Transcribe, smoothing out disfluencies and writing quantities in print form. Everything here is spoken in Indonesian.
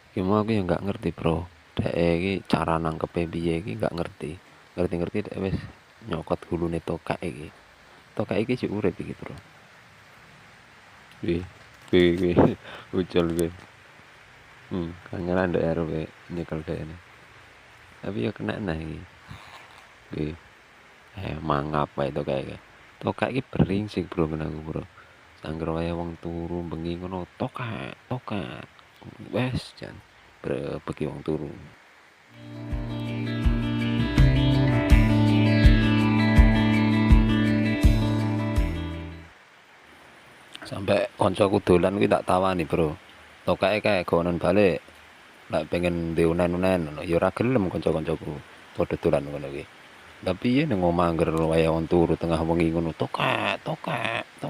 Ki mau aku ya nggak ngerti, Bro. Dhek iki cara nangkepe piye iki nggak ngerti. Ngerti-ngerti dhek wis nyokot hulune tokak iki. Tokak iki sik urip iki, Bro. Wih, wih, ucul wih. Kangenan ndek karo nyekel dhekne. Tapi ya kena nah iki. Wih, mangap wae tokak iki. Tokak iki beringsik, Bro, men aku, Bro. Sangger wae wong turu bengi ngono tokak, tokak. Wes jan beki wong turu. Sampai koncoku dolan kuwi tak tawani, Bro. Tokake kae gonen balik. Lek pengen diunen-unen ngono ya ora gelem kanca-kancaku padha dolan ngono kuwi. Tapi ya ning omah angger wae wong turu tengah wengi ngono tokak, tokak, tokak.